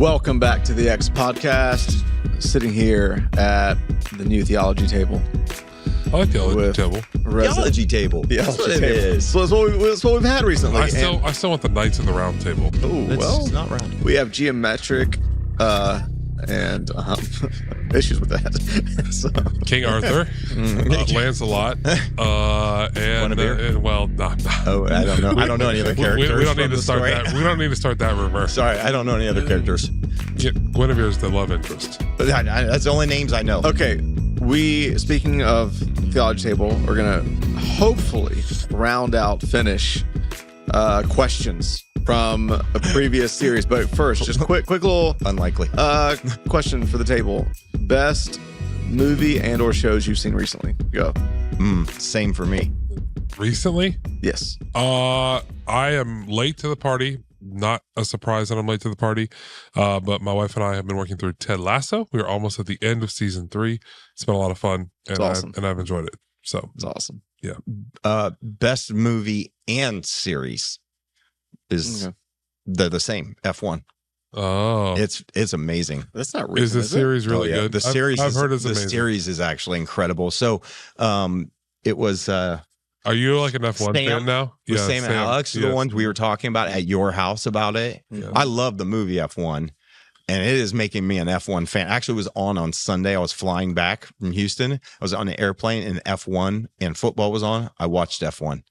Welcome back to the X Podcast. Sitting here at the new theology table. I like the theology table. Theology table. That's what it is. So that's what we've had recently. I still want the Knights of the Round Table. Oh, well, it's not round. We have geometric and issues with that. So. King Arthur, Lancelot, and well, no. Oh, I don't know. I don't know any other characters. We don't need to start that. We don't need to start that rumor. Sorry, I don't know any other characters. Yeah, Guinevere's the love interest. But that's the only names I know. Okay, speaking of theology table, we're gonna hopefully finish questions from a previous series. But first, just quick little unlikely question for the table: best movie and or shows you've seen recently. Go. Same for me. Recently? Yes. I am late to the party. Not a surprise that I'm late to the party, but my wife and I have been working through Ted Lasso. We are almost at the end of season 3. It's been a lot of fun, and awesome. I've enjoyed it. So it's awesome. Yeah. Best movie and series is they're the same. F1. Oh, it's amazing. That's not recent. Is the series really good? The series I've heard it's amazing. The series is actually incredible. So, it was. Are you like an F1 fan now? Yeah, Sam and Alex are the ones we were talking about at your house about it. Yeah. I love the movie F1, and it is making me an F1 fan. Actually, it was on Sunday. I was flying back from Houston. I was on an airplane, and F1 and football was on. I watched F1.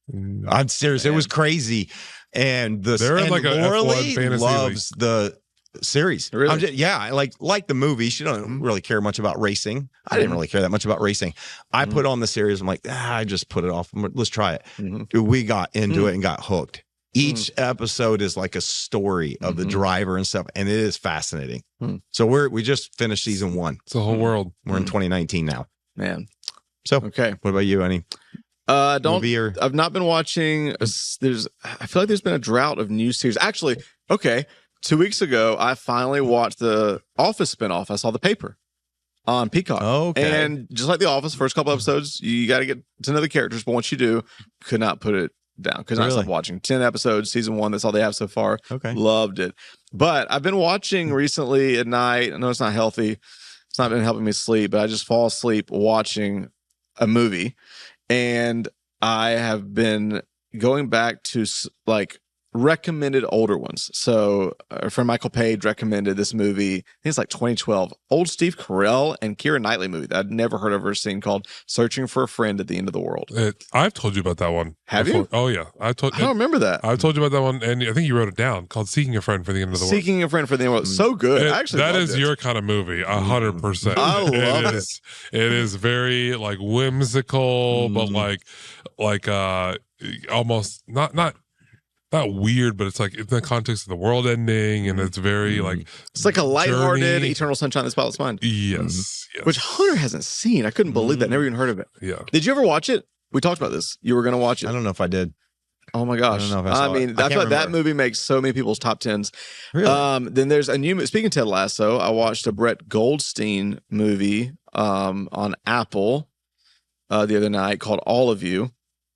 I'm serious. Man. It was crazy. And Laura loves the series. Really? I like the movie. She don't really care much about racing. I didn't really care that much about racing. I put on the series. I'm like, I just put it off. Let's try it. We got into it and got hooked. Each episode is like a story of the driver and stuff, and it is fascinating. So we just finished season 1. It's the whole world. We're in 2019 now. Man. So okay. What about you, Annie? I've not been watching. I feel like there's been a drought of new series. Actually, okay. 2 weeks ago, I finally watched the Office spinoff. I saw The Paper on Peacock. Okay. And just like The Office, first couple episodes, you got to get to know the characters. But once you do, could not put it down. Because I stopped watching. 10 episodes, season 1. That's all they have so far. Okay. Loved it. But I've been watching recently at night. I know it's not healthy. It's not been helping me sleep. But I just fall asleep watching a movie. And I have been going back to recommended older ones. So our friend Michael Page recommended this movie. I think it's like 2012. Old Steve Carell and Keira Knightley movie that I'd never heard of or seen called Searching for a Friend at the End of the World. I've told you about that one. Have you? Oh, yeah. I don't remember that. I've told you about that one, and I think you wrote it down, called Seeking a Friend for the End of the World. Seeking a Friend for the End of the World. So good. That is your kind of movie, 100%. I love it. It is very whimsical, but almost not weird, but it's in the context of the world ending, and it's very it's like a lighthearted Eternal Sunshine of the Spotless Mind. Yes, which Hunter hasn't seen. I couldn't believe that. Never even heard of it. Yeah. Did you ever watch it? We talked about this. You were going to watch it. I don't know if I did. Oh my gosh! I don't know if I saw it. I feel like that movie makes so many people's top 10s. Really? Then there's a new. Speaking of Ted Lasso, I watched a Brett Goldstein movie on Apple the other night called All of You.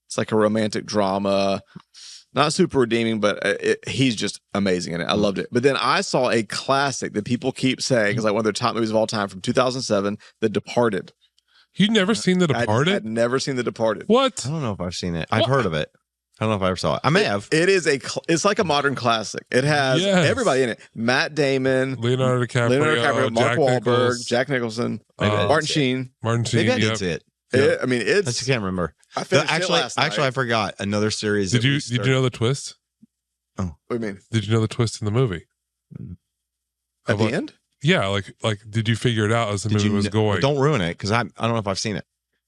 It's like a romantic drama. Not super redeeming, but he's just amazing in it. I loved it. But then I saw a classic that people keep saying is like one of their top movies of all time from 2007, The Departed. You'd never seen The Departed? I'd never seen The Departed. What? I don't know if I've seen it. I've heard of it. I don't know if I ever saw it. I may have. It's like a modern classic. It has everybody in it. Matt Damon, Leonardo DiCaprio, Mark Wahlberg, Jack Nicholson, Martin Sheen. Maybe I did see it. I mean, I just can't remember. I finished it last night. Actually, I forgot another series. Did you know the twist? Oh, what do you mean? Did you know the twist in the movie? At the end? Yeah, like did you figure it out as the movie was going? Don't ruin it, because I don't know if I've seen it,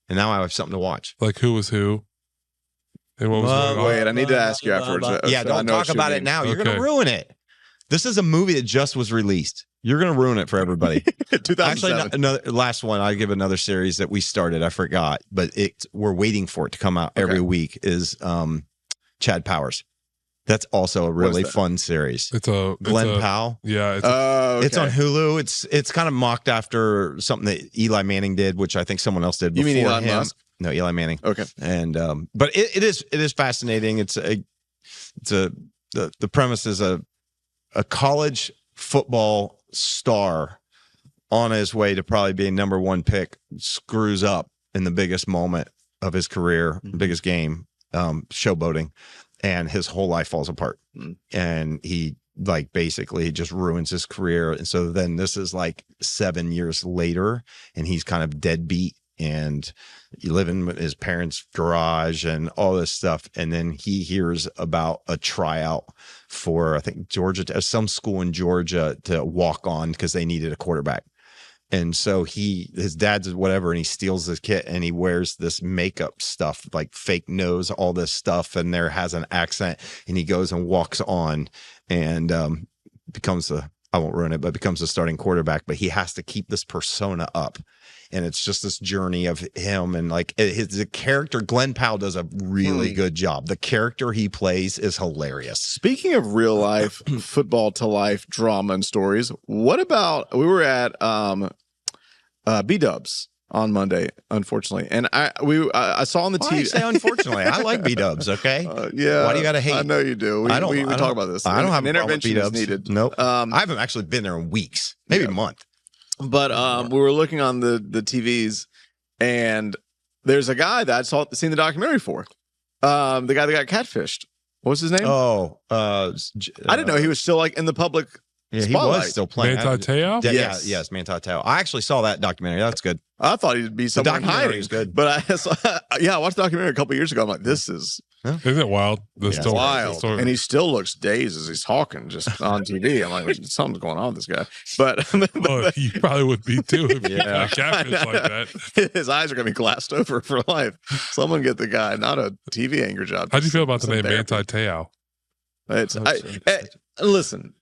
and now I have something to watch. Like who was who? And what was going on? Wait, I need to ask you afterwards. Yeah, don't talk about it now. You're going to ruin it. This is a movie that just was released. You're going to ruin it for everybody. 2007. Actually, another last one. I give another series that we started. I forgot, but we're waiting for it to come out every week. Is Chad Powers? That's also a really fun series. It's Glenn Powell. Yeah. It's on Hulu. It's kind of mocked after something that Eli Manning did, which I think someone else did before him. You mean Elon him. Musk? No, Eli Manning. Okay. And but it is fascinating. The premise is a college football star on his way to probably being number one pick screws up in the biggest moment of his career, biggest game, showboating, and his whole life falls apart. And he like basically just ruins his career. And so then this is like 7 years later, and he's kind of deadbeat and you live in his parents' garage and all this stuff. And then he hears about a tryout for, I think, Georgia, some school in Georgia to walk on because they needed a quarterback. And so his dad's whatever, and he steals his kit and he wears this makeup stuff, like fake nose, all this stuff, and there has an accent, and he goes and walks on and becomes I won't ruin it, but becomes a starting quarterback. But he has to keep this persona up. And it's just this journey of him, and like the character, Glenn Powell does a really good job. The character he plays is hilarious. Speaking of real life football to life drama and stories, what about, we were at B-Dubs on Monday, unfortunately, and I saw on the TV. Why you say unfortunately? I like B-Dubs. Okay, yeah. Why do you got to hate? I know you do. We talk about this. I don't have an intervention is needed. Nope. I haven't actually been there in weeks, maybe a month. But we were looking on the TVs, and there's a guy that I seen the documentary for. The guy that got catfished. What was his name? Oh, I didn't know he was still like in the public spotlight. He was still playing. Manti Te'o? Yes, Manti Te'o. I actually saw that documentary. That's good. I thought he'd be someone hiding. Is good. But I watched the documentary a couple years ago. I'm like, this is Isn't it wild? It's wild. And he still looks dazed as he's talking just on TV. I'm like, something's going on with this guy. But you probably would be too if you got catfish like that. His eyes are going to be glassed over for life. Someone get the guy, not a TV anchor job. How do you feel about the name Manti Te'o? Listen,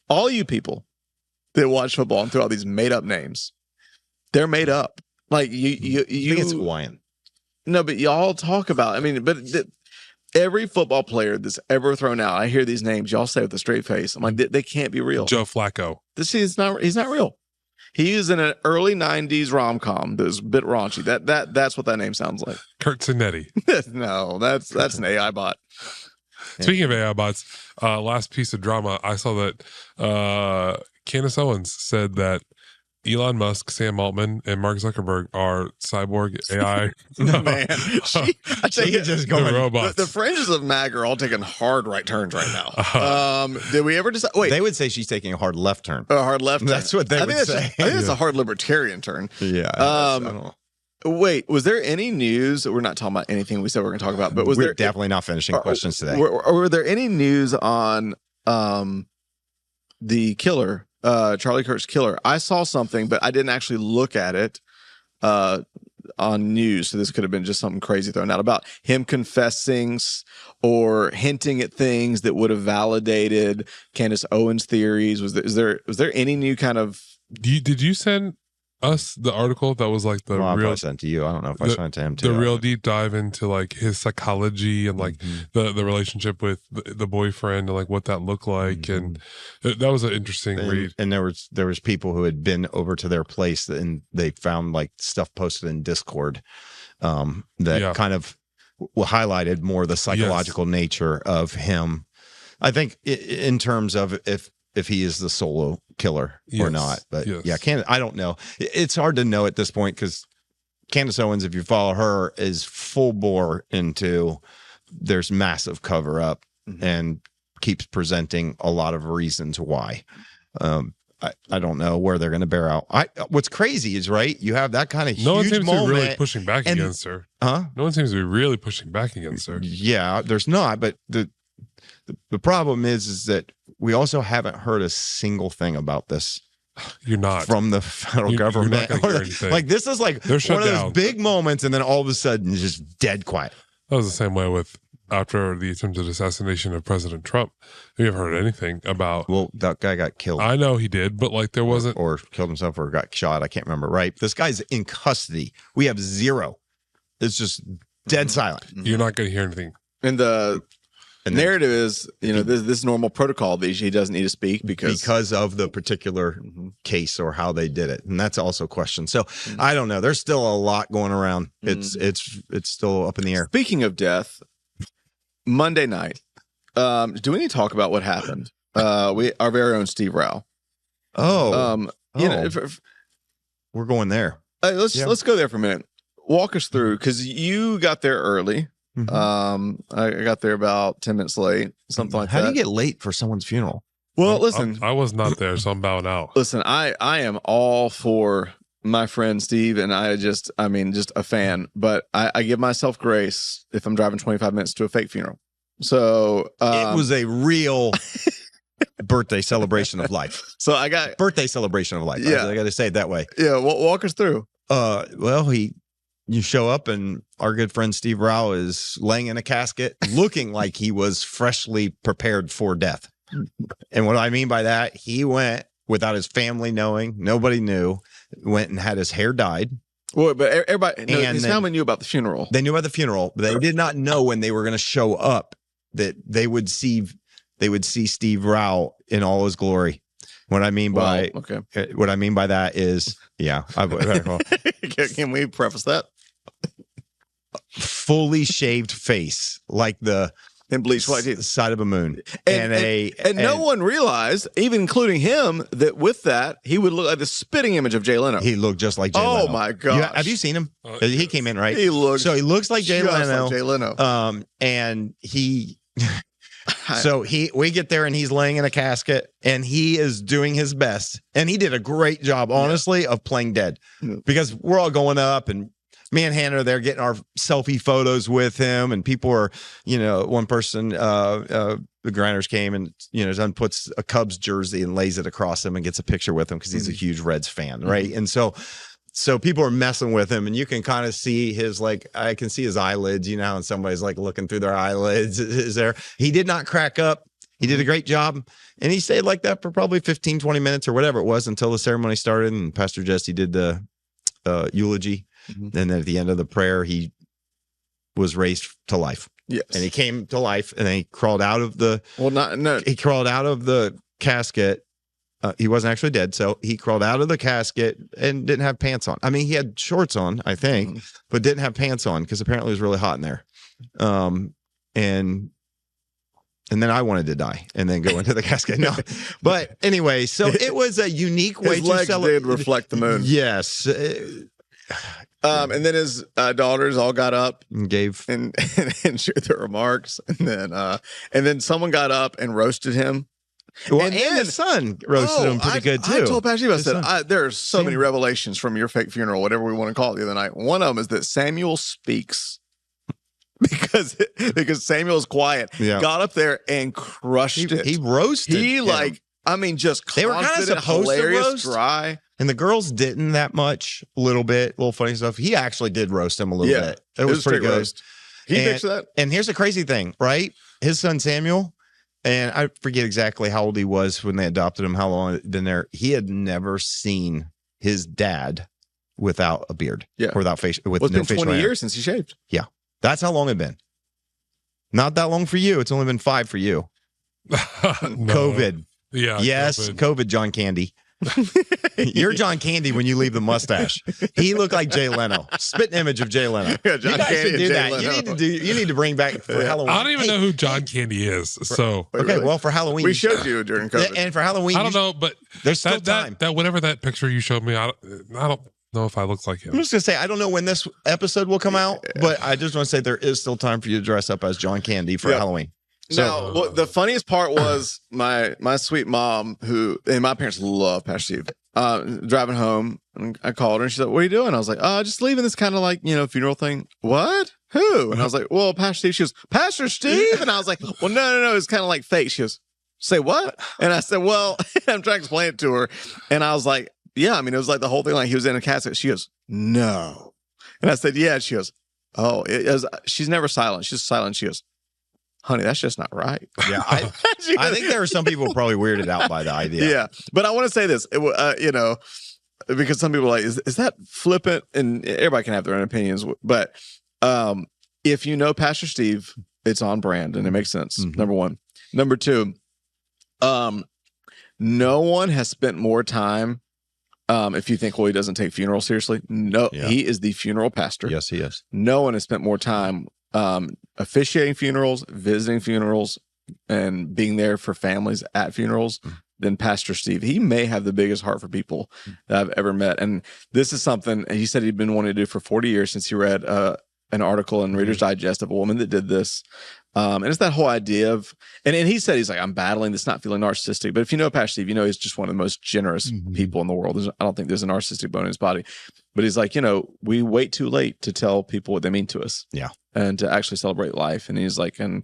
all you people that watch football and throw out these made up names, they're made up. Like you think it's Hawaiian. No, but y'all talk about. I mean, every football player that's ever thrown out, I hear these names. Y'all say with a straight face. I'm like, they can't be real. Joe Flacco. He's not real. He was in an early '90s rom-com that was a bit raunchy. That's what that name sounds like. Kurt Zanetti. No, that's an AI bot. Speaking of AI bots, last piece of drama, I saw that Candace Owens said that Elon Musk, Sam Altman, and Mark Zuckerberg are cyborg AI. Man, she's just going robots. The fringes of MAG are all taking hard right turns right now. Did we ever decide? Wait, they would say she's taking a hard left turn. A hard left turn. That's what they would say. I think it's a hard libertarian turn. Yeah. I don't know. Wait, was there any news? We're not talking about anything we said we're going to talk about, but we're definitely not finishing questions today. Were there any news on the killer? Charlie Kirk's killer. I saw something, but I didn't actually look at it on news. So this could have been just something crazy thrown out about him confessing or hinting at things that would have validated Candace Owens' theories. Was there any new kind of? Did you send us the article that was like the real? I sent to you. I don't know if I sent it to him too. The real deep dive into like his psychology and like the relationship with the boyfriend and like what that looked like, and that was an interesting read. And there was people who had been over to their place and they found like stuff posted in Discord that kind of highlighted more the psychological nature of him. I think in terms of if he is the solo killer or not. But I don't know. It's hard to know at this point because Candace Owens, if you follow her, is full bore into there's massive cover up and keeps presenting a lot of reasons why. I don't know where they're going to bear out. What's crazy is, right, you have that kind of huge moment. No one seems to be really pushing back against her. Huh? No one seems to be really pushing back against her. Yeah, there's not. But the problem is that we also haven't heard a single thing about this. You're not from the federal government. Like this is like one of those big moments, and then all of a sudden, it's just dead quiet. That was the same way with after the attempted assassination of President Trump. We haven't heard anything about. Well, that guy got killed. I know he did, but like there wasn't, or killed himself, or got shot. I can't remember. Right? This guy's in custody. We have zero. It's just dead silent. You're not going to hear anything. And the narrative is, this normal protocol that he doesn't need to speak because of the particular case or how they did it, and that's also a question. So I don't know. There's still a lot going around. It's still up in the air. Speaking of death, Monday night, do we need to talk about what happened our very own Steve Rao. We're going there. Let's go there for a minute. Walk us through, because you got there early. I got there about 10 minutes late, something like that. How do you get late for someone's funeral? Well, listen, I was not there, so I'm bowing out. Listen, I am all for my friend Steve, and just a fan, but I give myself grace if I'm driving 25 minutes to a fake funeral. So it was a real birthday celebration of life. So I got birthday celebration of life. Yeah. I got to say it that way. Yeah. Walk us through. Well, you show up and our good friend Steve Rao is laying in a casket looking like he was freshly prepared for death. And what I mean by that, he went without his family knowing, nobody knew, went and had his hair dyed. Well, but everybody, his family knew about the funeral. They knew about the funeral, but they did not know when they were going to show up that they would see Steve Rao in all his glory. What I mean by that is, can we preface that? Fully shaved face, like the bleached white teeth, side of a moon, and no one realized, even including him, that with that he would look like the spitting image of Jay Leno. He looked just like Jay Leno. Oh my god! Have you seen him? He came in, right? He looks like Jay Leno. Like Jay Leno. And he. So we get there and he's laying in a casket and he is doing his best, and he did a great job, honestly, of playing dead, because we're all going up and me and Hannah are there getting our selfie photos with him, and people are, one person, the grinders came and, John puts a Cubs jersey and lays it across him and gets a picture with him because he's a huge Reds fan, right? And so people are messing with him, and you can kind of see I can see his eyelids, and somebody's like looking through their eyelids. Is there? He did not crack up. He did a great job, and he stayed like that for probably 15, 20 minutes or whatever it was until the ceremony started, and Pastor Jesse did the eulogy. And then at the end of the prayer, he was raised to life. Yes. And he came to life, and then he crawled out of the he crawled out of the casket. He wasn't actually dead, so he crawled out of the casket and didn't have pants on. I mean, he had shorts on, I think, but didn't have pants on because apparently it was really hot in there. And then I wanted to die and then go into the casket. No, but anyway, so it was a unique way to celebrate. His legs did reflect the moon. Yes. And then his daughters all got up and gave and shared their remarks, and then someone got up and roasted him. Well, and his son roasted him pretty good too. I told Pastor, I said, there are so many revelations from your fake funeral, whatever we want to call it, the other night. One of them is that Samuel speaks because Samuel's quiet. Yeah. Got up there and crushed it. He roasted. Just they were kind of supposed to roast, dry. And the girls didn't that much. A little funny stuff. He actually did roast him a little bit. It was pretty good. Roast. He fixed that. And here's the crazy thing, right? His son Samuel, and I forget exactly how old he was when they adopted him, how long he'd been there. He had never seen his dad without a beard. Yeah. Or without face. With it's no been facial 20 hair. years since he shaved. Yeah. That's how long it'd been. Not that long for you. It's only been 5 for you. No. COVID. Yeah. Yes, COVID John Candy. You're John Candy when you leave the mustache. He looked like Jay Leno. Spitting image of Jay Leno. Yeah, John Candy should do that. Leno. You need to bring back for Halloween. I don't even know who John Candy is. So okay, really? Well, for Halloween we showed you during COVID, and for Halloween I don't know, but there's still time. That whatever that picture you showed me, I don't know if I look like him. I'm just gonna say I don't know when this episode will come out, but I just want to say there is still time for you to dress up as John Candy for Halloween. So now, the funniest part was my sweet mom, and my parents love Pastor Steve. Driving home, and I called her, and she's like, "What are you doing?" I was like, just leaving this kind of like funeral thing." What? Who? And I was like, "Well, Pastor Steve." She goes, "Pastor Steve?" And I was like, "Well, no, it's kind of like fake." She goes, "Say what?" And I said, "Well," I'm trying to explain it to her, and I was like, "Yeah, it was like the whole thing, like he was in a casket." She goes, "No," and I said, "Yeah." She goes, "Oh," she's never silent. She's silent. She goes, "Honey, that's just not right." Yeah, I think there are some people probably weirded out by the idea. Yeah, but I want to say this, because some people are like, is that flippant? And everybody can have their own opinions. But if you know Pastor Steve, it's on brand and it makes sense. Mm-hmm. Number one. Number two, no one has spent more time. If you think, well, he doesn't take funerals seriously. No, He is the funeral pastor. Yes, he is. No one has spent more time officiating funerals, visiting funerals, and being there for families at funerals than Pastor Steve. He may have the biggest heart for people that I've ever met. And this is something he said he'd been wanting to do for 40 years since he read an article in Reader's Digest of a woman that did this. And it's that whole idea of, and he said, he's like, I'm battling this, not feeling narcissistic. But if you know Pastor Steve, you know he's just one of the most generous people in the world. I don't think there's a narcissistic bone in his body. But he's like, we wait too late to tell people what they mean to us. Yeah. And to actually celebrate life. And he's like, and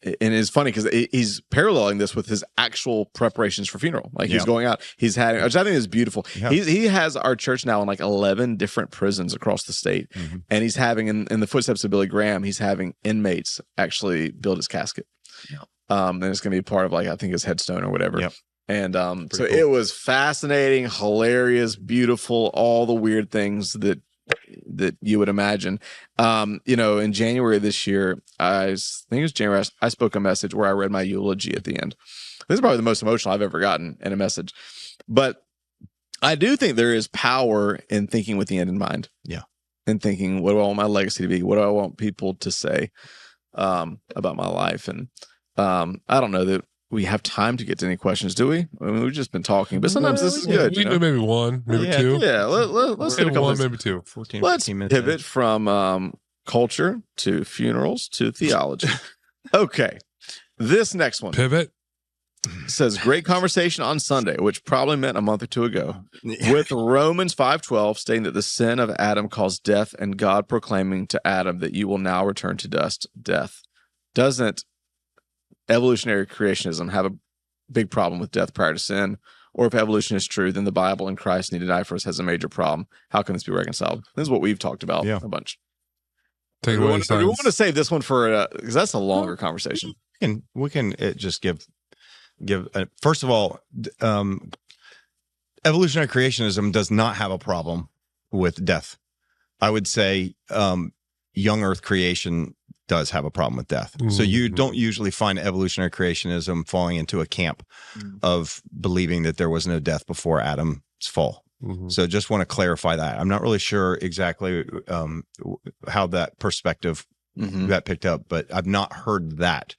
it's funny because he's paralleling this with his actual preparations for funeral. Like he's going out, he's had, which I think is beautiful. Yeah. He has our church now in like 11 different prisons across the state. And he's having, in the footsteps of Billy Graham, he's having inmates actually build his casket. Yeah. And it's going to be part of like, I think his headstone or whatever. Yep. And so cool. It was fascinating, hilarious, beautiful, all the weird things that you would imagine. In January of this year, I think it was January, I spoke a message where I read my eulogy at the end. This is probably the most emotional I've ever gotten in a message. But I do think there is power in thinking with the end in mind. Yeah. And thinking, what do I want my legacy to be? What do I want people to say about my life? And I don't know that we have time to get to any questions, do we? I mean, we've just been talking, but sometimes this is good. We do maybe one, maybe two. Yeah, let's hit a couple. One, maybe two. 14, let's 15 minutes. Pivot from culture to funerals to theology. Okay, this next one. Pivot says great conversation on Sunday, which probably meant a month or two ago, with Romans 5:12 stating that the sin of Adam caused death, and God proclaiming to Adam that you will now return to dust, death. Doesn't evolutionary creationism have a big problem with death prior to sin? Or if evolution is true, then the Bible and Christ need to die for us has a major problem. How can this be reconciled? This is what we've talked about a bunch. We want to save this one for because that's a longer conversation. We can just give first of all, evolutionary creationism does not have a problem with death. I would say young Earth creation does have a problem with death. So you don't usually find evolutionary creationism falling into a camp of believing that there was no death before Adam's fall. So just want to clarify that. I'm not really sure exactly how that perspective got picked up, but I've not heard that.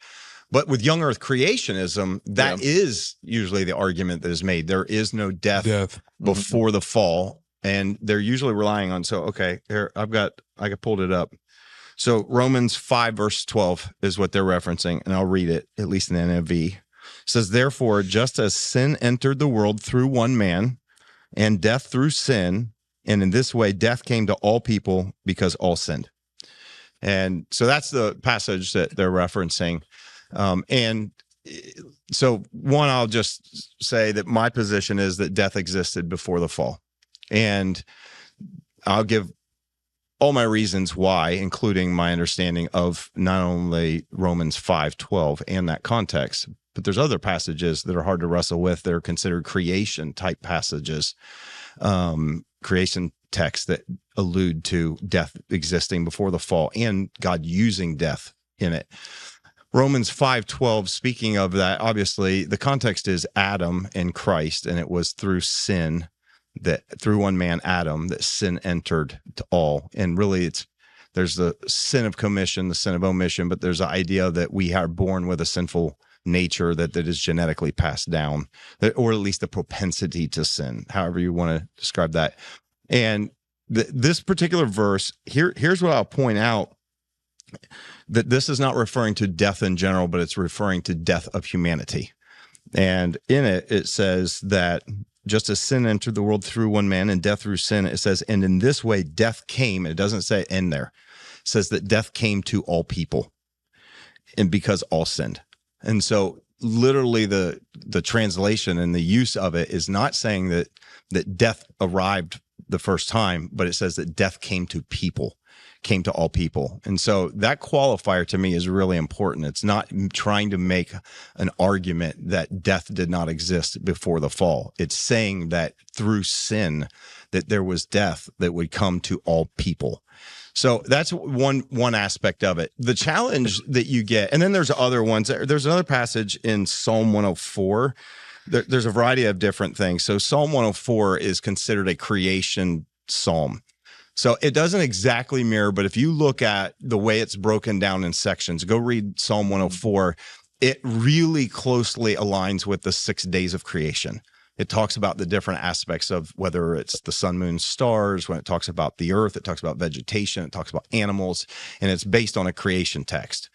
But with young Earth creationism, that is usually the argument that is made. There is no death before the fall, and they're usually relying on. So okay, here I pulled it up. So Romans 5 verse 12 is what they're referencing, and I'll read it, at least in the NIV. It says, therefore, just as sin entered the world through one man, and death through sin, and in this way death came to all people because all sinned. And so that's the passage that they're referencing. And so one, I'll just say that my position is that death existed before the fall. And I'll give all my reasons why, including my understanding of not only Romans 5:12 and that context, but there's other passages that are hard to wrestle with. They're considered creation type passages, creation texts that allude to death existing before the fall and God using death in it. Romans 5:12, speaking of that, obviously the context is Adam and Christ, and it was through sin, that through one man, Adam, that sin entered to all. And really there's the sin of commission, the sin of omission, but there's the idea that we are born with a sinful nature that is genetically passed down, or at least the propensity to sin, however you want to describe that. And this particular verse, here's what I'll point out, that this is not referring to death in general, but it's referring to death of humanity. And in it says that just as sin entered the world through one man and death through sin, it says, and in this way death came, and it doesn't say end there. It says that death came to all people, and because all sinned. And so literally the translation and the use of it is not saying that death arrived the first time, but it says that death came to people, came to all people. And so that qualifier to me is really important. It's not trying to make an argument that death did not exist before the fall. It's saying that through sin, that there was death that would come to all people. So that's one aspect of it. The challenge that you get, and then there's other ones. There's another passage in Psalm 104. There's a variety of different things. So Psalm 104 is considered a creation psalm. So it doesn't exactly mirror, but if you look at the way it's broken down in sections, go read Psalm 104. It really closely aligns with the 6 days of creation. It talks about the different aspects of whether it's the sun, moon, stars. When it talks about the earth, it talks about vegetation, it talks about animals, and it's based on a creation text.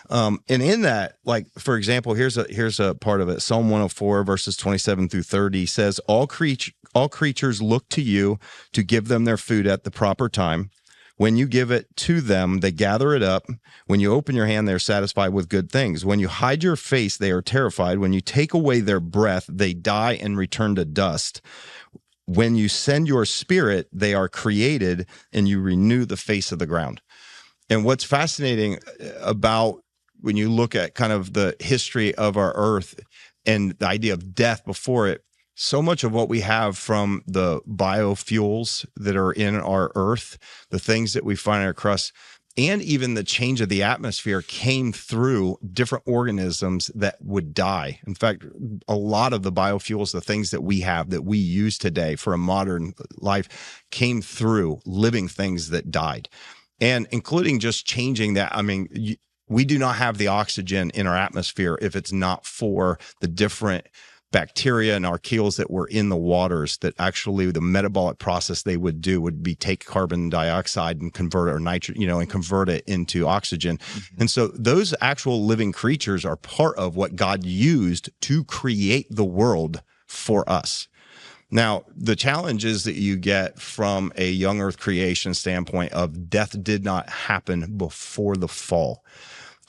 And in that, like, for example, here's a part of it. Psalm 104 verses 27 through 30 says, all creatures look to you to give them their food at the proper time. When you give it to them, they gather it up. When you open your hand, they're satisfied with good things. When you hide your face, they are terrified. When you take away their breath, they die and return to dust. When you send your spirit, they are created and you renew the face of the ground. And what's fascinating about when you look at kind of the history of our earth and the idea of death before it, so much of what we have from the biofuels that are in our earth, the things that we find in our crust, and even the change of the atmosphere came through different organisms that would die. In fact, a lot of the biofuels, the things that we have that we use today for a modern life, came through living things that died. And including just changing that. I mean, we do not have the oxygen in our atmosphere if it's not for the different bacteria and archaeals that were in the waters, that actually the metabolic process they would do would be take carbon dioxide and convert it, or nitrogen, and convert it into oxygen. Mm-hmm. And so those actual living creatures are part of what God used to create the world for us. Now, the challenges that you get from a young earth creation standpoint of death did not happen before the fall.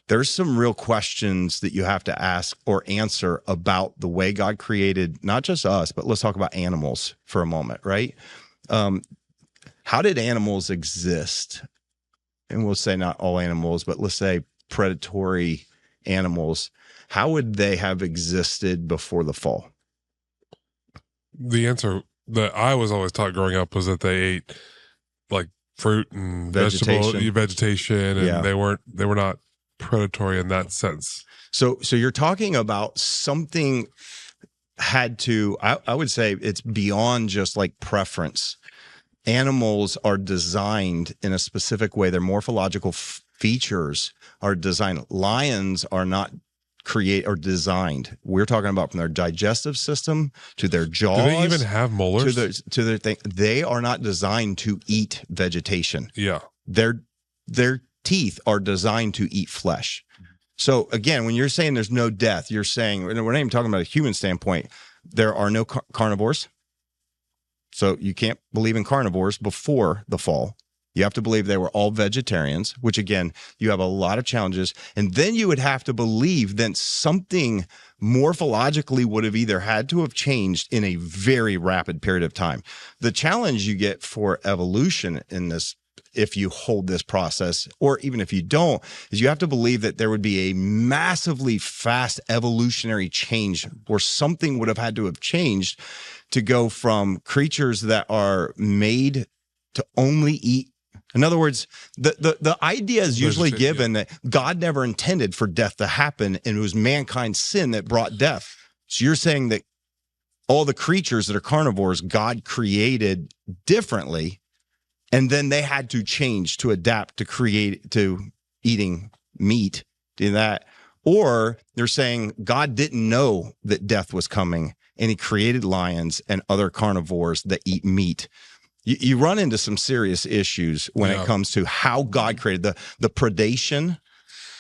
There's some real questions that you have to ask or answer about the way God created, not just us, but let's talk about animals for a moment, right? How did animals exist? And we'll say not all animals, but let's say predatory animals. How would they have existed before the fall? The answer that I was always taught growing up was that they ate like fruit and vegetation, and they were not predatory in that sense. So you're talking about something had to, I would say it's beyond just like preference. Animals are designed in a specific way. Their morphological features are designed. Lions are not designed. We're talking about from their digestive system to their jaws. Do they even have molars? To their thing. They are not designed to eat vegetation. Yeah. Their teeth are designed to eat flesh. So again, when you're saying there's no death, you're saying, we're not even talking about a human standpoint, there are no carnivores. So you can't believe in carnivores before the fall. You have to believe they were all vegetarians, which again, you have a lot of challenges. And then you would have to believe that something morphologically would have either had to have changed in a very rapid period of time. The challenge you get for evolution in this, if you hold this process, or even if you don't, is you have to believe that there would be a massively fast evolutionary change, or something would have had to have changed to go from creatures that are made to only eat. In other words, the idea is usually given that God never intended for death to happen, and it was mankind's sin that brought death. So you're saying that all the creatures that are carnivores, God created differently, and then they had to change to adapt to eating meat, do that. Or they're saying God didn't know that death was coming, and he created lions and other carnivores that eat meat. You run into some serious issues when it comes to how God created the predation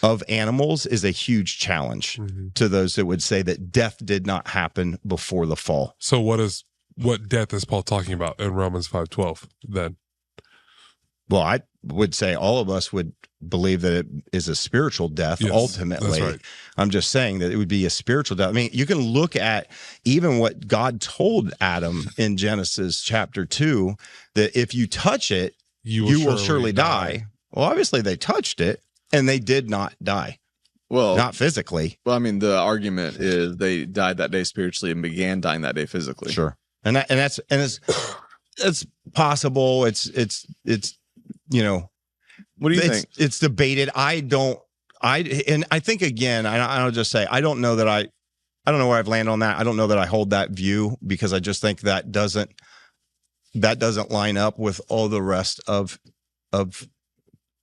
of animals is a huge challenge to those that would say that death did not happen before the fall. So what death is Paul talking about in Romans 5:12 then? Well, I would say all of us would believe that it is a spiritual death, ultimately. That's right. I'm just saying that it would be a spiritual death. I mean, you can look at even what God told Adam in Genesis chapter 2, that if you touch it, you will surely die. Well, obviously they touched it and they did not die. Well, not physically. Well, I mean, the argument is they died that day spiritually and began dying that day physically. Sure. And it's possible. It's what do you think? It's debated. I think again, I'll just say, I don't know where I've landed on that. I don't know that I hold that view, because I just think that doesn't that doesn't line up with all the rest of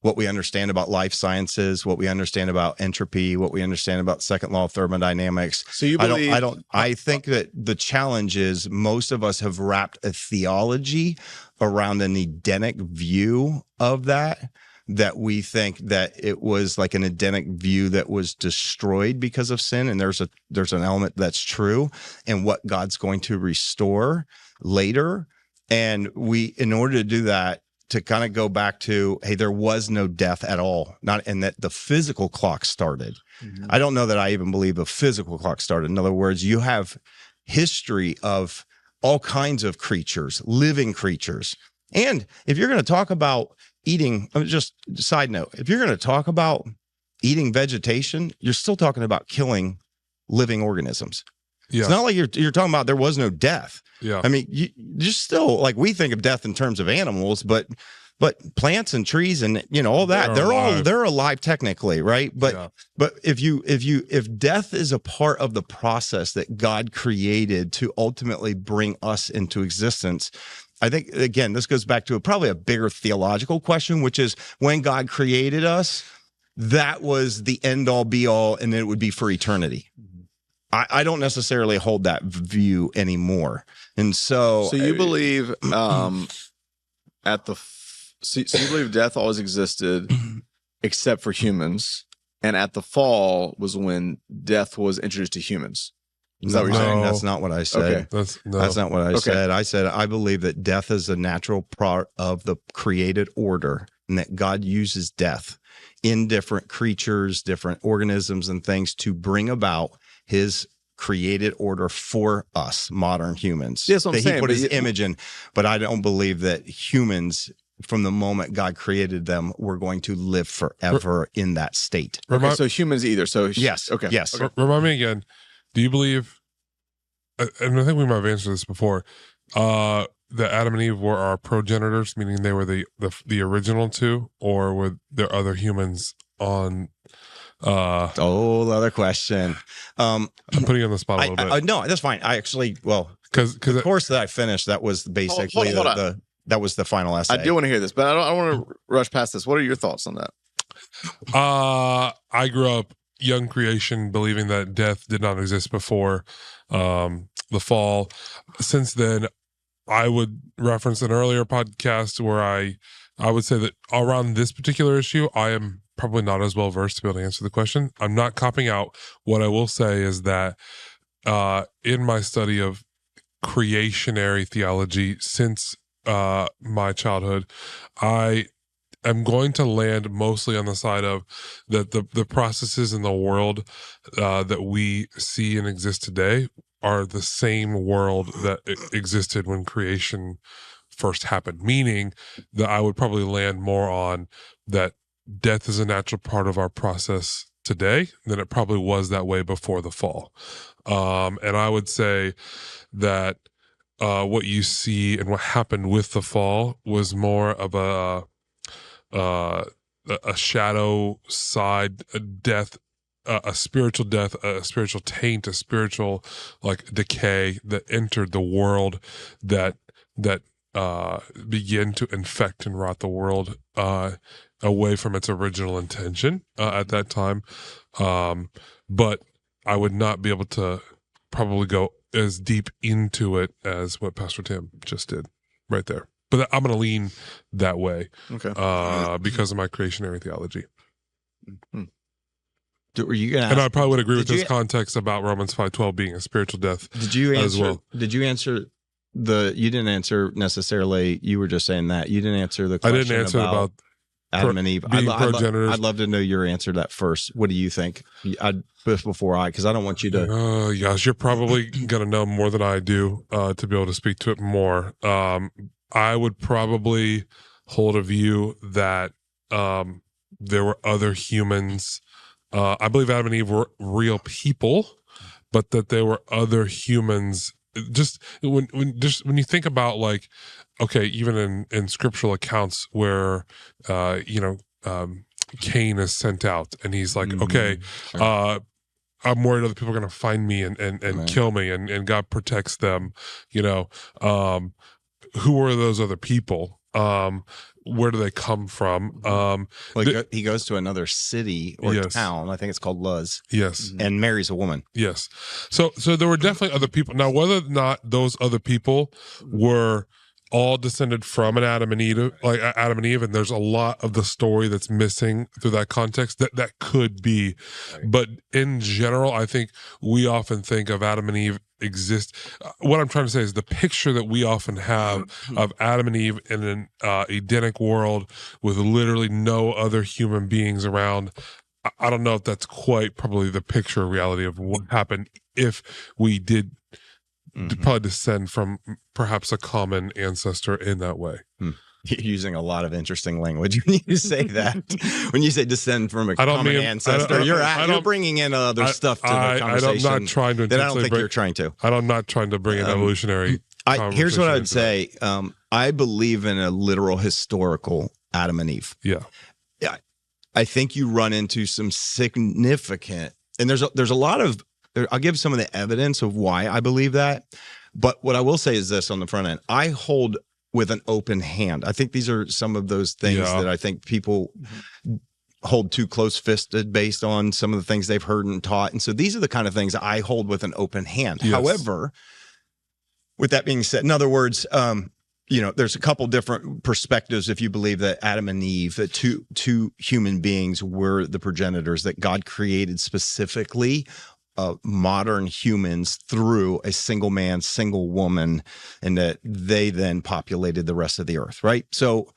what we understand about life sciences, what we understand about entropy, what we understand about second law of thermodynamics. So you believe? I think that the challenge is most of us have wrapped a theology around an Edenic view of that we think that it was like an Edenic view that was destroyed because of sin. And there's an element that's true and what God's going to restore later. And in order to do that, to kind of go back to, hey, there was no death at all, and that the physical clock started. Mm-hmm. I don't know that I even believe the physical clock started. In other words, you have history of all kinds of creatures, living creatures. And if you're going to talk about eating, just side note, if you're going to talk about eating vegetation, you're still talking about killing living organisms. Yeah. It's not like you're talking about there was no death. Yeah. I mean, you're still, like, we think of death in terms of animals, but plants and trees and, all that, they're alive technically, right? But if death is a part of the process that God created to ultimately bring us into existence, I think, again, this goes back to probably a bigger theological question, which is when God created us, that was the end all be all, and it would be for eternity. I don't necessarily hold that view anymore. And so you believe so you believe death always existed except for humans, and at the fall was when death was introduced to humans. Is that what you're saying? That's not what I said. Okay. That's not what I said. I said I believe that death is a natural part of the created order, and that God uses death in different creatures, different organisms and things to bring about his created order for us, modern humans. Yes, I'm saying, he put his image in, but I don't believe that humans, from the moment God created them, were going to live forever in that state. Okay, so humans either. So yes, okay, yes. Okay. Remind me again. Do you believe? And I think we might have answered this before. That Adam and Eve were our progenitors, meaning they were the original two, or were there other humans on? Another question. I'm putting you on the spot a little bit. No, that's fine. I actually, because the course that I finised, that was basically that was the final essay. I do want to hear this, but I don't want to rush past this. What are your thoughts on that? I grew up young creation, believing that death did not exist before the fall. Since then, I would reference an earlier podcast where I would say that around this particular issue, I am probably not as well versed to be able to answer the question. I'm not copping out. What I will say is that in my study of creationary theology since my childhood, I am going to land mostly on the side of that the processes in the world that we see and exist today are the same world that existed when creation first happened, meaning that I would probably land more on that death is a natural part of our process today than it probably was that way before the fall. And I would say that what you see and what happened with the fall was more of a shadow side, a death, a spiritual death, a spiritual taint, a spiritual decay that entered the world that began to infect and rot the world away from its original intention at that time. But I would not be able to probably go as deep into it as what Pastor Tim just did right there. But I'm going to lean that way because of my creationary theology. Mm-hmm. Were you gonna and I probably would agree with this context about Romans 5:12 being a spiritual death. Did you answer? As well. Did you answer you didn't answer necessarily. You were just saying that you didn't answer the question. I didn't answer about Adam and Eve. Being progenitors. I'd love to know your answer to that first. What do you think? Because I don't want you to. Oh, gosh, you're probably going to know more than I do to be able to speak to it more. I would probably hold a view that there were other humans. I believe Adam and Eve were real people, but that there were other humans. Just when you think about even in scriptural accounts where Cain is sent out and he's like, sure. I'm worried other people are going to find me and kill me, and God protects them. who are those other people? Where do they come from? He goes to another city or town. I think it's called Luz. Yes. And marries a woman. Yes. So there were definitely other people. Now, whether or not those other people were all descended from an Adam and Eve, and there's a lot of the story that's missing through that context. That could be, but in general, I think we often think of Adam and Eve exist. What I'm trying to say is the picture that we often have of Adam and Eve in an Edenic world with literally no other human beings around. I don't know if that's quite probably the picture of reality of what happened if we did. Probably descend from perhaps a common ancestor in that way. You're using a lot of interesting language when you say that. When you say descend from a common ancestor, you're bringing in other stuff to the conversation. I'm not trying to. That I don't think you're trying to. I'm not trying to bring an evolutionary. Here's what I would say. I believe in a literal historical Adam and Eve. Yeah. I think you run into some significant, and there's a lot of. I'll give some of the evidence of why I believe that. But what I will say is this on the front end. I hold with an open hand. I think these are some of those things that I think people hold too close-fisted based on some of the things they've heard and taught. And so these are the kind of things I hold with an open hand. Yes. However, with that being said, in other words, there's a couple different perspectives if you believe that Adam and Eve, that two human beings were the progenitors that God created specifically modern humans through a single man, single woman, and that they then populated the rest of the earth, right? So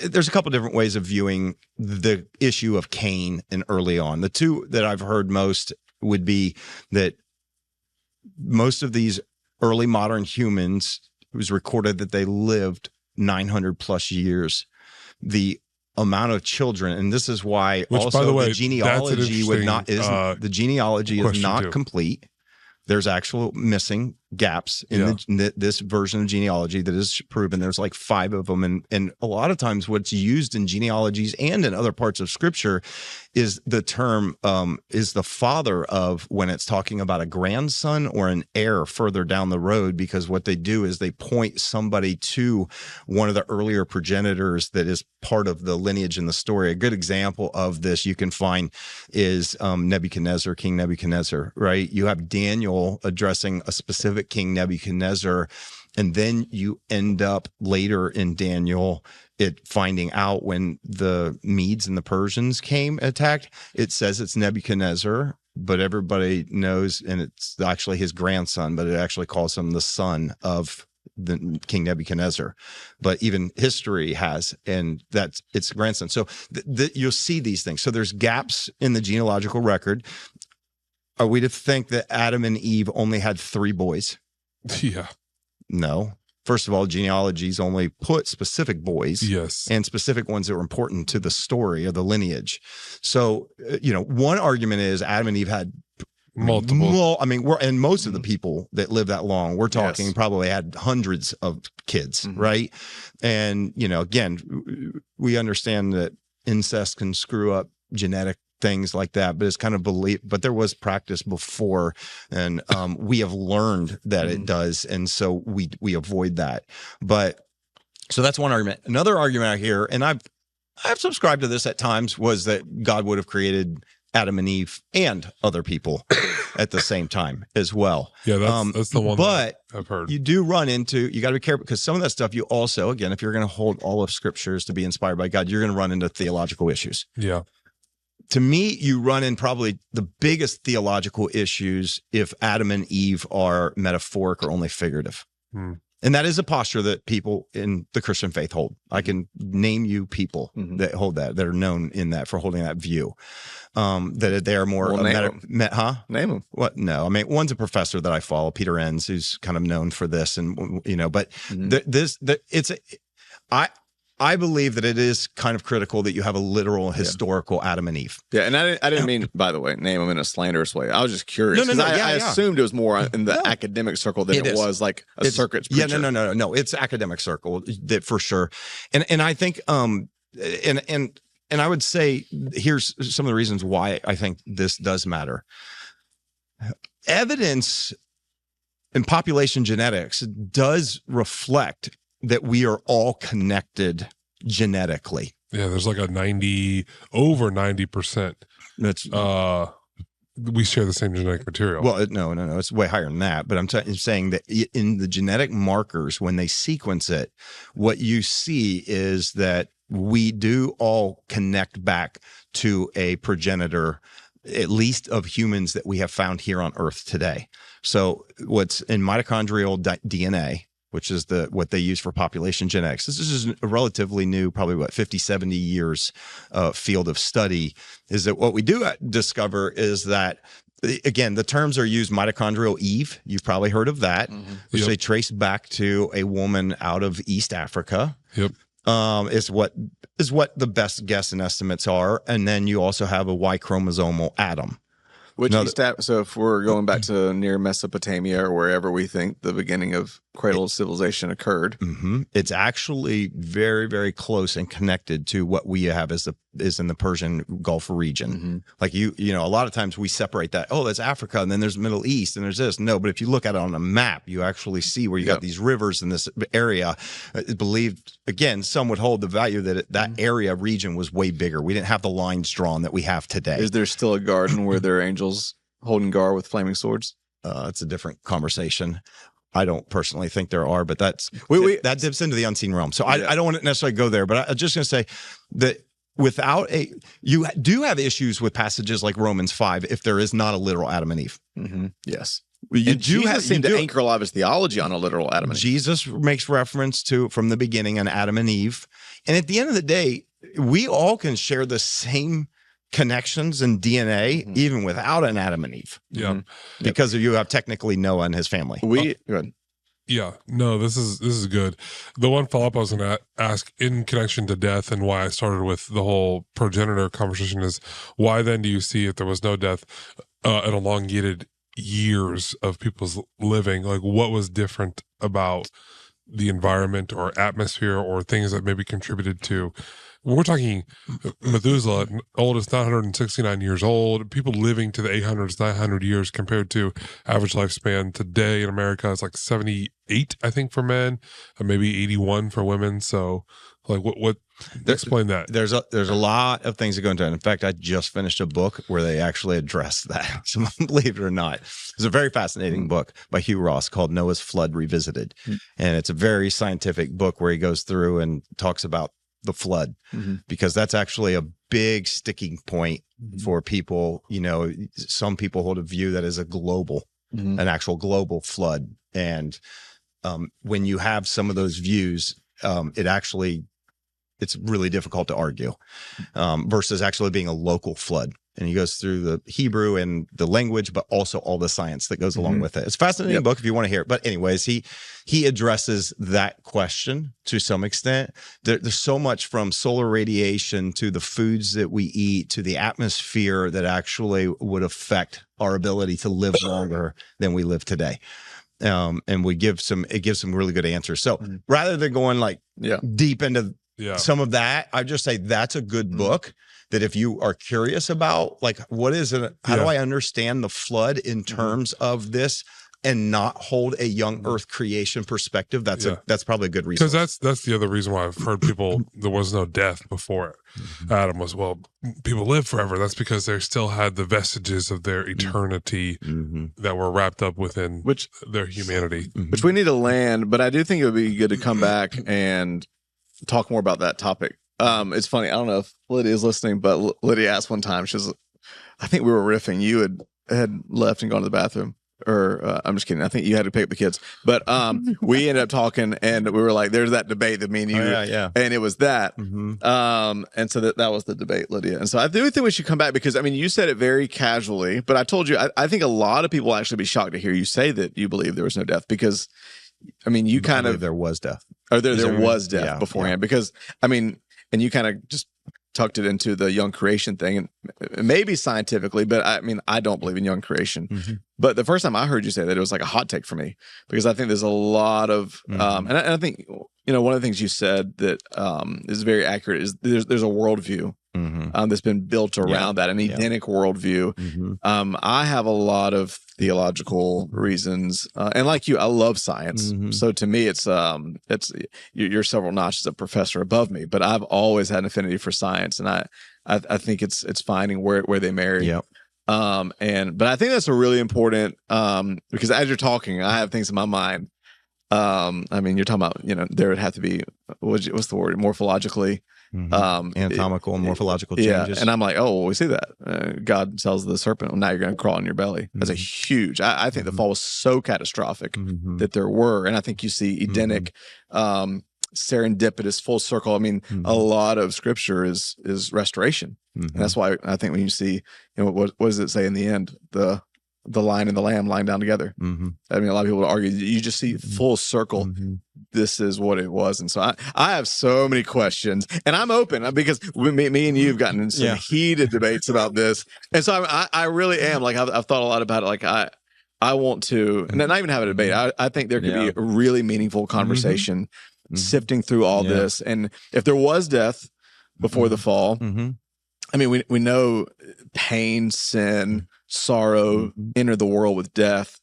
there's a couple different ways of viewing the issue of Cain and early on. The two that I've heard most would be that most of these early modern humans, it was recorded that they lived 900 plus years. The amount of children, and this is why also the genealogy the genealogy is not complete. There's actual missing gaps in this version of genealogy that is proven. There's like 5 of them. And a lot of times what's used in genealogies and in other parts of scripture is the term is the father of, when it's talking about a grandson or an heir further down the road, because what they do is they point somebody to one of the earlier progenitors that is part of the lineage in the story. A good example of this you can find is Nebuchadnezzar, King Nebuchadnezzar, right? You have Daniel addressing a specific King Nebuchadnezzar, and then you end up later in Daniel finding out when the Medes and the Persians attacked, it says it's Nebuchadnezzar, but everybody knows, and it's actually his grandson, but it actually calls him the son of the King Nebuchadnezzar. But even history has, and that's its grandson. So you'll see these things. So there's gaps in the genealogical record. Are we to think that Adam and Eve only had 3 boys? Yeah. No. First of all, genealogies only put specific boys, and specific ones that were important to the story of the lineage. So, one argument is Adam and Eve had multiple. And most of the people that live that long, we're talking probably had hundreds of kids, right? And, again, we understand that incest can screw up genetic things like that, but it's kind of but there was practice before, and we have learned that it does, and so we avoid that. But so that's one argument. Another argument I hear, and I've subscribed to this at times, was that God would have created Adam and Eve and other people at the same time as well. Yeah, that's the one but that I've heard. You do run into, you got to be careful, because some of that stuff you also, again, if you're going to hold all of scriptures to be inspired by God, you're going to run into theological issues. Yeah. To me, you run in probably the biggest theological issues if Adam and Eve are metaphoric or only figurative. And that is a posture that people in the Christian faith hold. I can name you people that hold that are known in that for holding that view. That they are more name them. What? No, I mean, one's a professor that I follow, Peter Enns, who's kind of known for this, and but I believe that it is kind of critical that you have a literal historical Adam and Eve. Yeah, and I didn't mean, by the way, name them in a slanderous way. I was just curious. No. I assumed it was more in the academic circle than it was like a circuit preacher. Yeah, no. It's academic circle, that for sure. And I think and I would say here's some of the reasons why I think this does matter. Evidence in population genetics does reflect that we are all connected genetically. Yeah, there's like a over 90%. That's we share the same genetic material. well, no, it's way higher than that. But I'm saying that in the genetic markers, when they sequence it, what you see is that we do all connect back to a progenitor, at least of humans that we have found here on Earth today. So what's in mitochondrial DNA, which is what they use for population genetics. This is a relatively new, probably 50, 70 years field of study, is that what we do discover is that, again, the terms are used mitochondrial Eve. You've probably heard of that, which they trace back to a woman out of East Africa. Yep. Is what the best guess and estimates are. And then you also have a Y chromosomal atom. So if we're going back to near Mesopotamia or wherever we think the beginning of cradle civilization occurred, it's actually very, very close and connected to what we have is in the Persian Gulf region. Like you know, a lot of times we separate that. Oh, that's Africa, and then there's Middle East, and there's this. No, but if you look at it on a map, you actually see where you got these rivers in this area. It's believed, again, some would hold the value that that area region was way bigger. We didn't have the lines drawn that we have today. Is there still a garden where there are angels holding guard with flaming swords? It's a different conversation. I don't personally think there are, but that dips into the unseen realm. So I don't want to necessarily go there, but I'm just going to say that you do have issues with passages like Romans 5 if there is not a literal Adam and Eve. Yes. Jesus seem to anchor a lot of his theology on a literal Adam and Eve. Jesus makes reference to, from the beginning, an Adam and Eve. And at the end of the day, we all can share the same connections and DNA even without an Adam and Eve. Yeah. Because you have technically Noah and his family. Go ahead. Yeah, no, this is good. The one follow-up I was going to ask in connection to death and why I started with the whole progenitor conversation is why then do you see if there was no death an elongated years of people's living? Like what was different about the environment or atmosphere or things that maybe contributed to? We're talking Methuselah, oldest 969 years old, people living to the 800s, 900 years compared to average lifespan today in America is like 78, I think, for men, and maybe 81 for women. So like what explain that. There's a lot of things that go into it. In fact, I just finished a book where they actually address that. So believe it or not, it's a very fascinating book by Hugh Ross called Noah's Flood Revisited. And it's a very scientific book where he goes through and talks about the flood, because that's actually a big sticking point for people. You know, some people hold a view that is a global, an actual global flood. And when you have some of those views, it's really difficult to argue versus actually being a local flood. And he goes through the Hebrew and the language, but also all the science that goes along with it. It's a fascinating book if you want to hear it. But anyways, he addresses that question to some extent. There's so much from solar radiation to the foods that we eat to the atmosphere that actually would affect our ability to live longer than we live today. And it gives some really good answers. So rather than going like deep into some of that, I just say that's a good book. That if you are curious about, like, what is it? How do I understand the flood in terms of this, and not hold a young Earth creation perspective? That's probably a good reason. Because that's the other reason why I've heard people there was no death before Adam was. Well, people live forever. That's because they still had the vestiges of their eternity that were wrapped up within their humanity. Which we need to land, but I do think it would be good to come back and talk more about that topic. It's funny. I don't know if Lydia is listening, but Lydia asked one time, I think we were riffing. You had left and gone to the bathroom, or I'm just kidding. I think you had to pick up the kids, but we ended up talking, and we were like, "There's that debate that me and you, and it was that." And so that was the debate, Lydia. And so I do think we should come back because I mean, you said it very casually, but I told you I think a lot of people will actually be shocked to hear you say that you believe there was no death because, I mean, you kind of there was death, or there was death beforehand because I mean. And you kind of just tucked it into the young creation thing, and maybe scientifically, but I mean, I don't believe in young creation. But the first time I heard you say that, it was like a hot take for me because I think there's a lot of, and I think one of the things you said that is very accurate is there's a worldview that's been built around that, an Edenic worldview. I have a lot of theological reasons, and like you, I love science. So to me, it's you're several notches a professor above me, but I've always had an affinity for science, and I think it's finding where they marry. But I think that's a really important, because as you're talking, I have things in my mind. I mean, you're talking about, there would have to be, what's the word, morphologically, anatomical and morphological changes. And I'm like, oh, well, we see that. God tells the serpent, well, now you're going to crawl on your belly. That's a huge, I think the fall was so catastrophic that there were, and I think you see Edenic, serendipitous, full circle. I mean, a lot of scripture is restoration. And that's why I think when you see, what does it say in the end? The lion and the lamb lying down together. I mean, a lot of people would argue, you just see full circle. This is what it was. And so I have so many questions, and I'm open because me and you have gotten in some heated debates about this. And so I really am, like, I've thought a lot about it. Like I want to, and not even have a debate. I think there could be a really meaningful conversation sifting through all this. And if there was death before the fall, I mean, we know pain, sin, sorrow entered the world with death.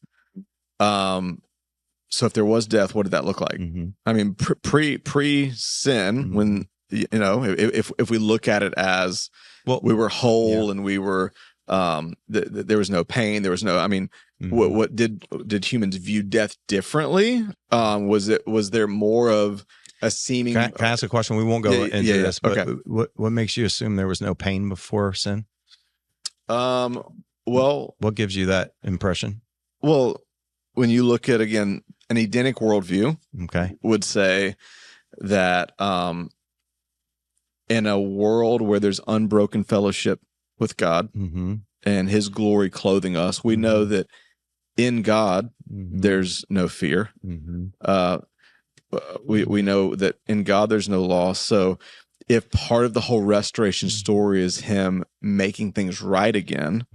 So if there was death, what did that look like? I mean, pre sin, when if we look at it as we were whole and we were there was no pain, there was no. I mean, what did humans view death differently? Was there more of a seeming? Can I ask a question? We won't go into this, but what makes you assume there was no pain before sin? Well, what gives you that impression? Well, when you look at, again, an Edenic worldview, would say that in a world where there's unbroken fellowship with God and His glory clothing us, we know that in God there's no fear. We know that in God there's no loss. So if part of the whole restoration story is Him making things right again,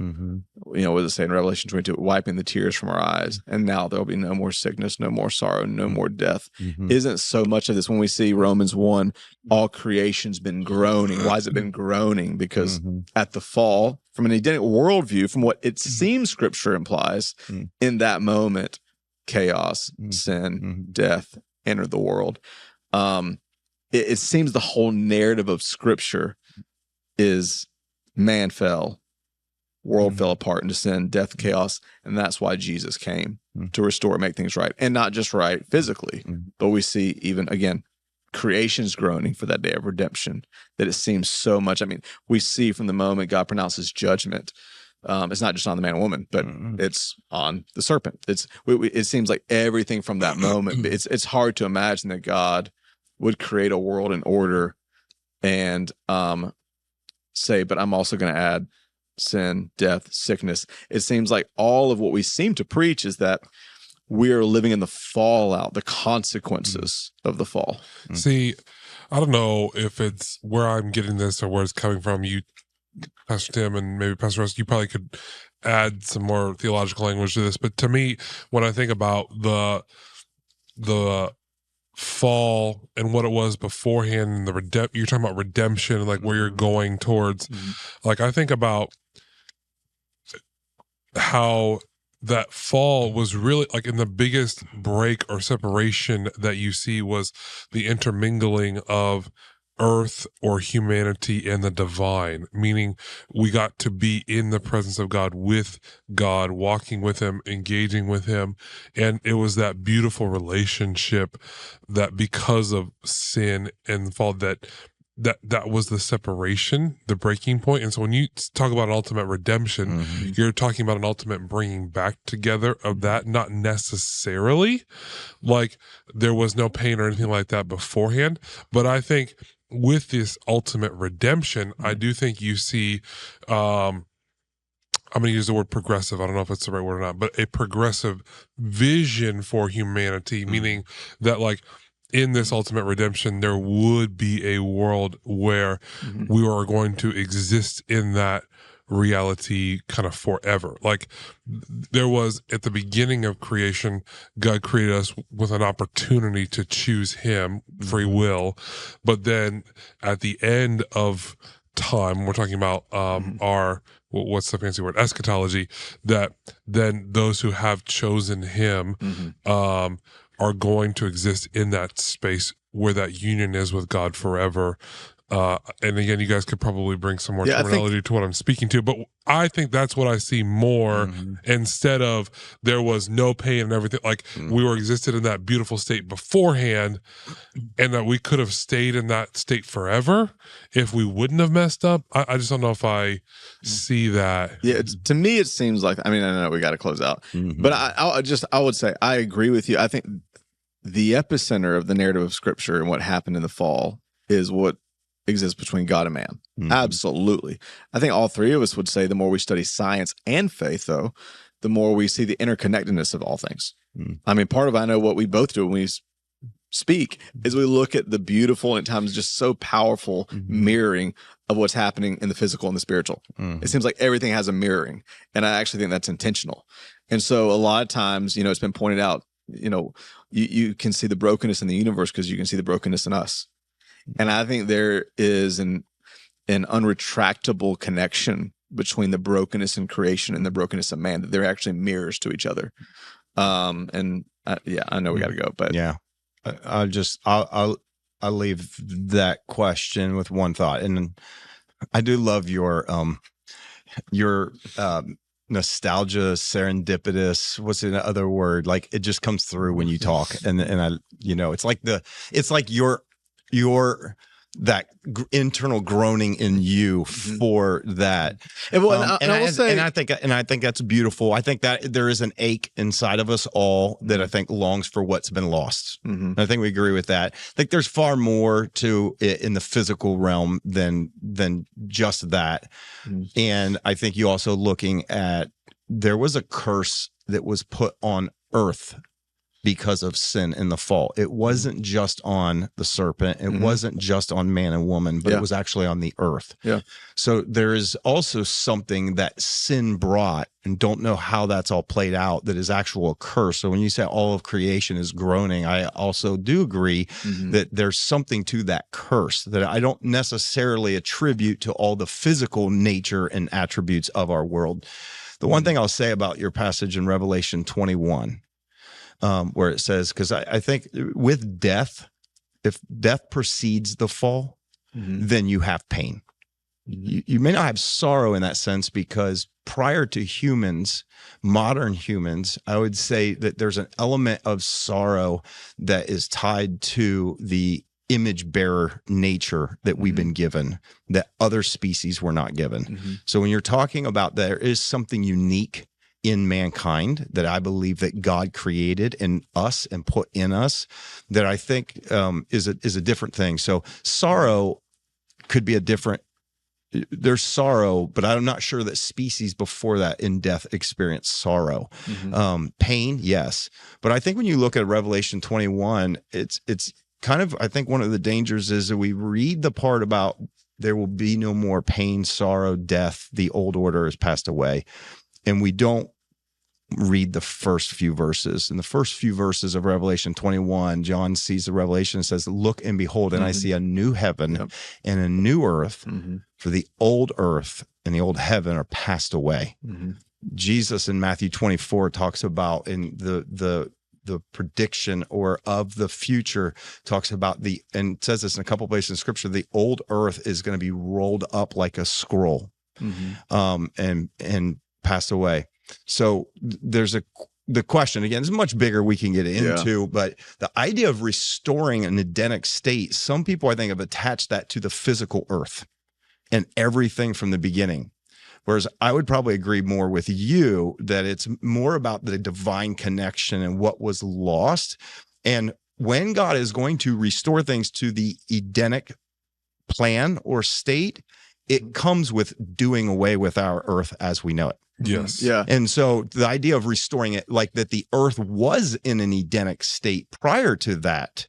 what does it say in Revelation 22? Wiping the tears from our eyes, and now there'll be no more sickness, no more sorrow, no more death. Isn't so much of this when we see Romans 1, all creation's been groaning. Why has it been groaning? Because at the fall, from an Edenic worldview, from what it seems Scripture implies, in that moment, chaos, sin, death entered the world. It seems the whole narrative of Scripture is man fell, world fell apart into sin, death, chaos, and that's why Jesus came to restore, make things right, and not just right physically, but we see even, again, creation's groaning for that day of redemption, that it seems so much. I mean, we see from the moment God pronounces judgment, it's not just on the man and woman, but it's on the serpent. It seems like everything from that moment, it's hard to imagine that God would create a world in order and say, but I'm also going to add sin, death, sickness. It seems like all of what we seem to preach is that we're living in the fallout, the consequences of the fall. See, I don't know if it's where I'm getting this or where it's coming from. You, Pastor Tim, and maybe Pastor Russ, you probably could add some more theological language to this. But to me, when I think about the fall and what it was beforehand, and you're talking about redemption and like where you're going towards, like I think about how that fall was really like in the biggest break or separation that you see was the intermingling of earth or humanity and the divine, meaning we got to be in the presence of God, with God, walking with Him, engaging with Him. And it was that beautiful relationship that because of sin and fall that was the separation, the breaking point. And so when you talk about an ultimate redemption, you're talking about an ultimate bringing back together of that, not necessarily like there was no pain or anything like that beforehand. But I think with this ultimate redemption, I do think you see, I'm going to use the word progressive. I don't know if it's the right word or not, but a progressive vision for humanity, meaning that like, in this ultimate redemption, there would be a world where we are going to exist in that reality kind of forever. Like there was at the beginning of creation, God created us with an opportunity to choose Him, free will. But then at the end of time, we're talking about our, what's the fancy word, eschatology, that then those who have chosen him are going to exist in that space where that union is with God forever. And again, you guys could probably bring some more terminology to what I'm speaking to, but I think that's what I see more instead of there was no pain and everything. Like we were existed in that beautiful state beforehand, and that we could have stayed in that state forever if we wouldn't have messed up. I just don't know if I see that. Yeah, to me, it seems like, I mean, I know we got to close out, but I would say I agree with you. I think the epicenter of the narrative of Scripture and what happened in the fall is what exists between God and man. Absolutely. I think all three of us would say the more we study science and faith, though, the more we see the interconnectedness of all things. I mean, part of, I know what we both do when we speak is we look at the beautiful and at times just so powerful mirroring of what's happening in the physical and the spiritual. It seems like everything has a mirroring, and I actually think that's intentional. And so a lot of times, it's been pointed out, you can see the brokenness in the universe because you can see the brokenness in us. And I think there is an unretractable connection between the brokenness in creation and the brokenness of man, that they're actually mirrors to each other. I know we got to go, but yeah, I'll leave that question with one thought. And I do love your nostalgia, serendipitous, what's the other word? Like it just comes through when you talk. And I, it's like your that internal groaning in you for that. And I think that's beautiful. I think that there is an ache inside of us all that I think longs for what's been lost. I think we agree with that. I think there's far more to it in the physical realm than just that. And I think you also looking at, there was a curse that was put on earth because of sin in the fall. It wasn't just on the serpent. It wasn't just on man and woman, but it was actually on the earth. Yeah. So there is also something that sin brought, and don't know how that's all played out, that is actual curse. So when you say all of creation is groaning, I also do agree that there's something to that curse that I don't necessarily attribute to all the physical nature and attributes of our world. The one thing I'll say about your passage in Revelation 21, where it says, because I think with death, if death precedes the fall, then you have pain. You may not have sorrow in that sense, because prior to humans, modern humans, I would say that there's an element of sorrow that is tied to the image bearer nature that we've been given, that other species were not given. So when you're talking about there is something unique in mankind that I believe that God created in us and put in us, that I think is a different thing. So sorrow could be a different, there's sorrow, but I'm not sure that species before that in death experience sorrow. Pain, yes. But I think when you look at Revelation 21, it's kind of, I think one of the dangers is that we read the part about there will be no more pain, sorrow, death, the old order has passed away. And we don't read the first few verses. In the first few verses of Revelation 21, John sees the revelation and says, "Look and behold, and I see a new heaven and a new earth, for the old earth and the old heaven are passed away." Jesus in Matthew 24 talks about in the prediction or of the future, talks about and says this in a couple places in scripture, the old earth is going to be rolled up like a scroll and pass away. So there's the question, again, is much bigger we can get into, but the idea of restoring an Edenic state, some people I think have attached that to the physical earth and everything from the beginning. Whereas I would probably agree more with you that it's more about the divine connection and what was lost. And when God is going to restore things to the Edenic plan or state, it comes with doing away with our earth as we know it. Yes. Yeah. And so the idea of restoring it, like that the earth was in an Edenic state prior to that,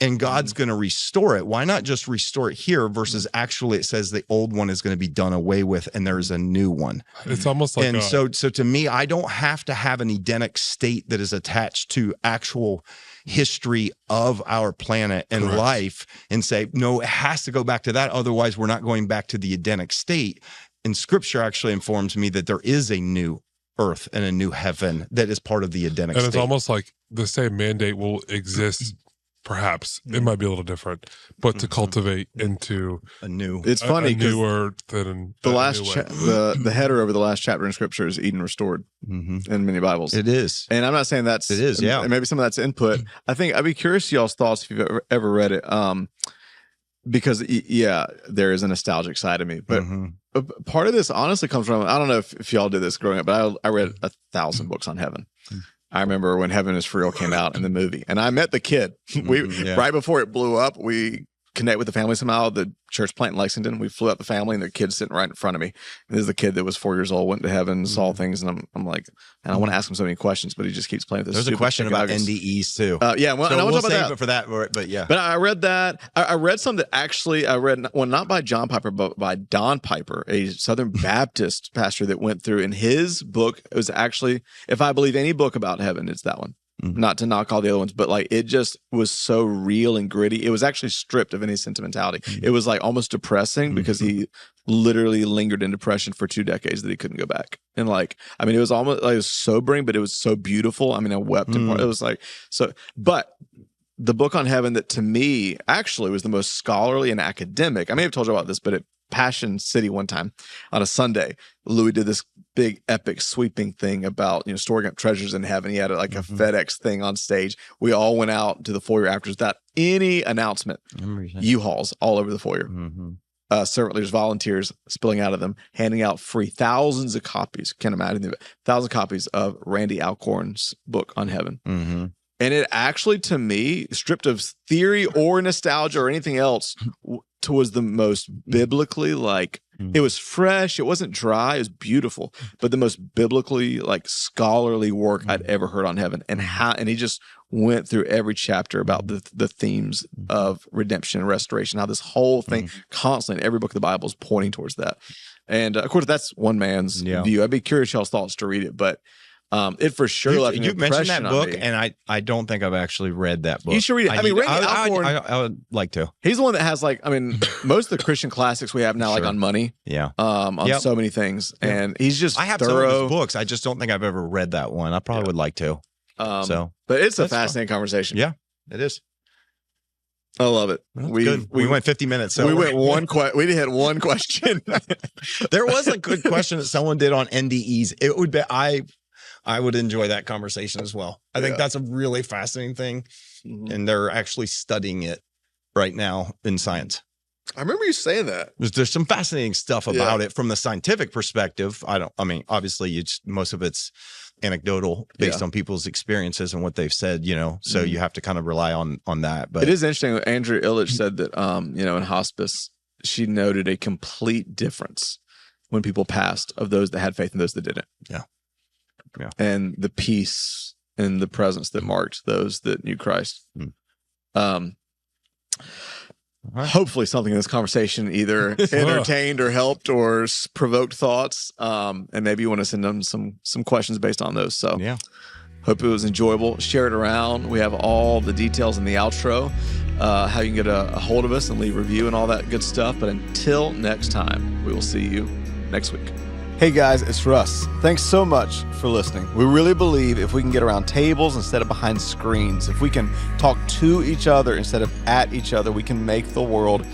and God's going to restore it. Why not just restore it here versus actually it says the old one is going to be done away with and there's a new one. It's almost like, and so to me, I don't have to have an Edenic state that is attached to actual history of our planet and Correct. life and say, no, it has to go back to that. Otherwise, we're not going back to the Edenic state. And scripture actually informs me that there is a new earth and a new heaven that is part of the Edenic and state. it's almost like the same mandate will exist. Perhaps it might be a little different, but to cultivate into a new. It's funny a because new earth and the last the header over the last chapter in Scripture is Eden restored in many Bibles. It is. And I'm not saying that's It is, yeah. and maybe some of that's input. I think I'd be curious to y'all's thoughts if you've ever read it, because there is a nostalgic side of me, but part of this honestly comes from, I don't know if y'all did this growing up, but I read 1,000 books on heaven. I remember when Heaven is for Real came out in the movie, and I met the kid. Right before it blew up, we connect with the family somehow. The church plant in Lexington, we flew out the family, and the kid's sitting right in front of me. And this is the kid that was 4 years old, went to heaven, saw things, and I'm like, and I want to ask him so many questions, but he just keeps playing with this. There's a question about NDEs too. Yeah, well, so and I want we'll to talk save about it for that. But yeah, but I read that. I read some that actually I read one not by John Piper, but by Don Piper, a Southern Baptist pastor that went through. In his book, it was actually, if I believe any book about heaven, it's that one. Not to knock all the other ones, but like it just was so real and gritty. It was actually stripped of any sentimentality. It was like almost depressing because he literally lingered in depression for 2 decades that he couldn't go back. And like, I mean, it was almost like it was sobering, but it was so beautiful. I mean, I wept in part. It was like so. But the book on heaven that to me actually was the most scholarly and academic. I may have told you about this, but at Passion City one time on a Sunday, Louis did this big epic sweeping thing about, storing up treasures in heaven. He had a FedEx thing on stage. We all went out to the foyer afterwards without any announcement. U-Hauls all over the foyer. Servant leaders, volunteers spilling out of them, handing out free thousands of copies. Can't imagine it. 1,000 copies of Randy Alcorn's book on heaven. And it actually, to me, stripped of theory or nostalgia or anything else, was the most biblically it was fresh. It wasn't dry. It was beautiful, but the most biblically scholarly work I'd ever heard on heaven. And he just went through every chapter about the themes of redemption and restoration. How this whole thing constantly in every book of the Bible is pointing towards that. And of course, that's one man's view. I'd be curious y'all's thoughts to read it, but it for sure left an impression. You mentioned that book, and I don't think I've actually read that book. You should read it. Randy Alcorn, I would like to. He's the one that has most of the Christian classics we have now, on money, on so many things, and he's just I have thorough. some of his books. I just don't think I've ever read that one. I probably would like to. But it's a fascinating conversation. Yeah, it is. I love it. We went 50 minutes. So we went we hit one question. There was a good question that someone did on NDEs. It would be I would enjoy that conversation as well. I think that's a really fascinating thing. And they're actually studying it right now in science. I remember you saying that. There's some fascinating stuff about it from the scientific perspective. Obviously most of it's anecdotal based on people's experiences and what they've said, so you have to kind of rely on that. But it is interesting. Andrew Illich said that, in hospice, she noted a complete difference when people passed of those that had faith and those that didn't. Yeah. And the peace and the presence that marked those that knew Christ. Hopefully something in this conversation either entertained or helped or provoked thoughts. And maybe you want to send them some questions based on those. So hope it was enjoyable. Share it around. We have all the details in the outro, how you can get a hold of us and leave a review and all that good stuff. But until next time, we will see you next week. Hey guys, it's Russ. Thanks so much for listening. We really believe if we can get around tables instead of behind screens, if we can talk to each other instead of at each other, we can make the world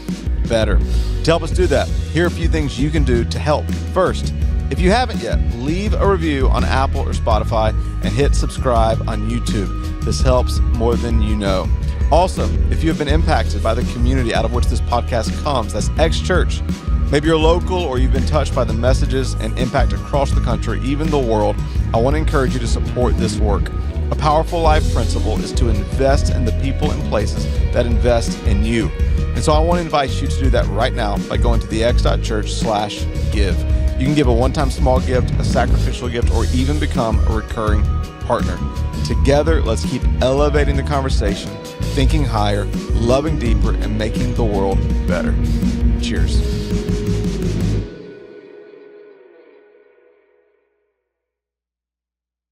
better. To help us do that, here are a few things you can do to help. First, if you haven't yet, leave a review on Apple or Spotify and hit subscribe on YouTube. This helps more than you know. Also, if you have been impacted by the community out of which this podcast comes, that's X-Church. Maybe you're local or you've been touched by the messages and impact across the country, even the world. I want to encourage you to support this work. A powerful life principle is to invest in the people and places that invest in you. And so I want to invite you to do that right now by going to thex.church/give. You can give a one-time small gift, a sacrificial gift, or even become a recurring partner. Together, let's keep elevating the conversation thinking higher, loving deeper, and making the world better.